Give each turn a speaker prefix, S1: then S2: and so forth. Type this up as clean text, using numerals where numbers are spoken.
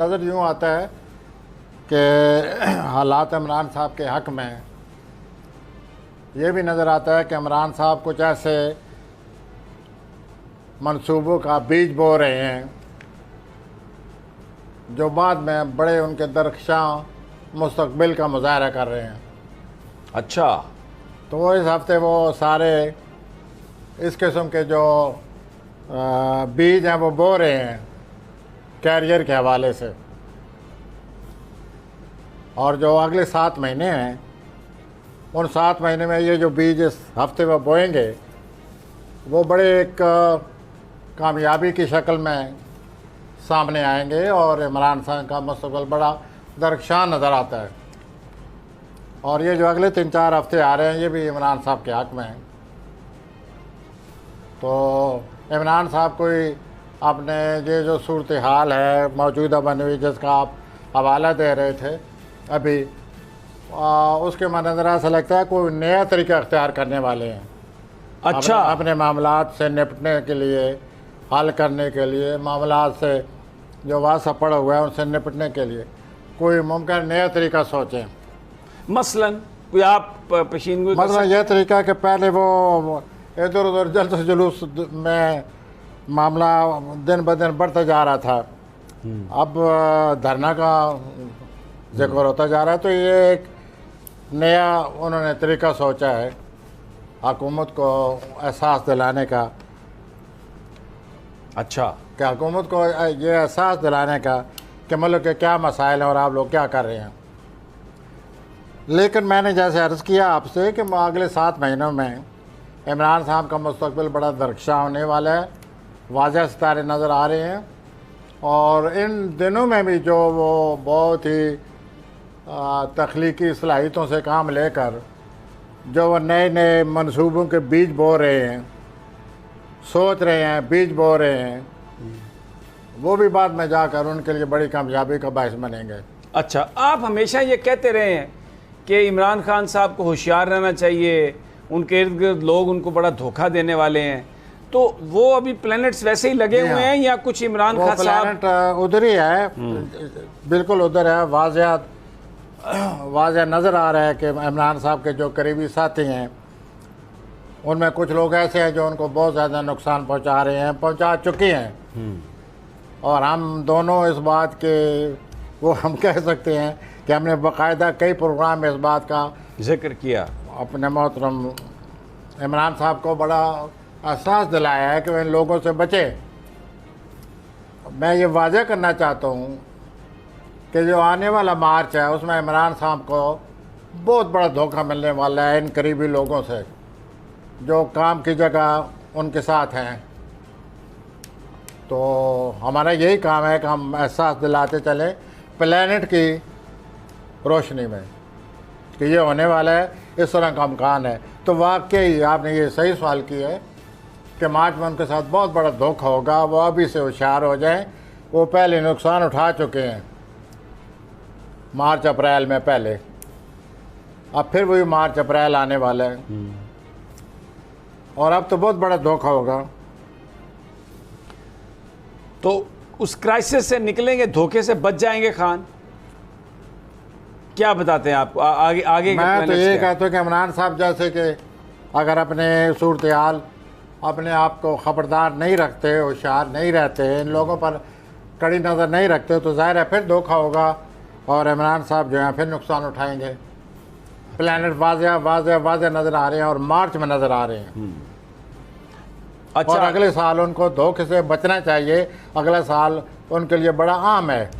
S1: नज़र यूँ आता है कि हालात इमरान साहब के हक़ में ये भी नज़र आता है कि इमरान साहब कुछ ऐसे मंसूबों का बीज बो रहे हैं जो बाद में बड़े उनके दरख्शां मुस्तकबिल का मुज़ाहरा कर रहे हैं।
S2: अच्छा,
S1: तो वो इस हफ्ते वो सारे इस किस्म के जो बीज हैं वो बो रहे हैं कैरियर के हवाले से, और जो अगले 7 महीने हैं उन 7 महीने में ये जो बीज इस हफ्ते वो बोएंगे वो बड़े एक कामयाबी की शक्ल में सामने आएंगे और इमरान खान का मुस्तकबिल बड़ा दरख्शां नज़र आता है। और ये जो अगले 3-4 हफ्ते आ रहे हैं ये भी इमरान साहब के हक़ में हैं। तो इमरान साहब कोई अपने ये जो सूरत हाल है मौजूदा बनी हुई जिसका आप हवाला दे रहे थे अभी, उसके मद्देनज़र ऐसा लगता है कोई नया तरीका अख्तियार करने वाले हैं।
S2: अच्छा,
S1: अपने मामलात से निपटने के लिए, हल करने के लिए, मामलात से जो वास्ता पड़ा हुआ है उनसे निपटने के लिए कोई मुमकिन नया तरीका सोचें।
S2: मसलन कोई आप पेशीनगोई कर
S1: मतलब यह तरीका कि पहले वो इधर उधर जल्द जुलूस में मामला दिन ब दिन बढ़ता जा रहा था, अब धरना का जिक्र होता जा रहा है। तो ये एक नया उन्होंने तरीका सोचा है हुकूमत को एहसास दिलाने का।
S2: अच्छा,
S1: कि हुकूमत को ये एहसास दिलाने का कि मुल्क के क्या मसाइल हैं और आप लोग क्या कर रहे हैं। लेकिन मैंने जैसे अर्ज़ किया आपसे कि अगले 7 महीनों में इमरान साहब का मुस्तकबिल बड़ा दरख्शां होने वाला है, वाज़ह सितारे नज़र आ रहे हैं। और इन दिनों में भी जो वो बहुत ही तख्लीकी सलाहियतों से काम लेकर जो वो नए नए मंसूबों के बीज बो रहे हैं, सोच रहे हैं, बीज बो रहे हैं, वो भी बाद में जाकर उनके लिए बड़ी कामयाबी का बायस बनेंगे।
S2: अच्छा, आप हमेशा ये कहते रहे हैं कि इमरान खान साहब को होशियार रहना चाहिए, उनके इर्द गिर्द लोग उनको बड़ा धोखा देने वाले हैं, तो वो अभी प्लैनेट्स वैसे ही लगे हुए हैं या कुछ इमरान खान साहब
S1: उधर ही है, बिल्कुल उधर है। वाज़ह नज़र आ रहा है कि इमरान साहब के जो करीबी साथी हैं उनमें कुछ लोग ऐसे हैं जो उनको बहुत ज़्यादा नुकसान पहुंचा रहे हैं, पहुंचा चुके हैं। और हम दोनों इस बात के वो हम कह सकते हैं कि हमने बाकायदा कई प्रोग्राम में इस बात का
S2: जिक्र किया,
S1: अपने मोहतरम इमरान साहब को बड़ा एहसास दिलाया है कि वे इन लोगों से बचे। मैं ये वाज़ह करना चाहता हूँ कि जो आने वाला मार्च है उसमें इमरान साहब को बहुत बड़ा धोखा मिलने वाला है इन करीबी लोगों से जो काम की जगह उनके साथ हैं। तो हमारा यही काम है कि हम एहसास दिलाते चलें प्लैनेट की रोशनी में कि ये होने वाला है, इस तरह का इम्कान है। तो वाकई आपने ये सही सवाल किया है कि मार्च में उनके साथ बहुत बड़ा धोखा होगा। वो अभी से होशियार हो जाएं, वो पहले नुकसान उठा चुके हैं मार्च अप्रैल में पहले, अब फिर वही मार्च अप्रैल आने वाला है और अब तो बहुत बड़ा धोखा होगा।
S2: तो उस क्राइसिस से निकलेंगे, धोखे से बच जाएंगे खान, क्या बताते हैं आप आगे आगे
S1: मैं तो ये कहता हूँ कि इमरान साहब जैसे कि अगर अपने सूरत हाल अपने आप को खबरदार नहीं रखते, होशियार नहीं रहते, इन लोगों पर कड़ी नज़र नहीं रखते, तो ज़ाहिर है फिर धोखा होगा और इमरान साहब जो हैं फिर नुकसान उठाएंगे। प्लैनेट वाज़ह नज़र आ रहे हैं और मार्च में नज़र आ रहे हैं।
S2: अच्छा,
S1: और अगले साल उनको धोखे से बचना चाहिए। अगला साल उनके लिए बड़ा आम है।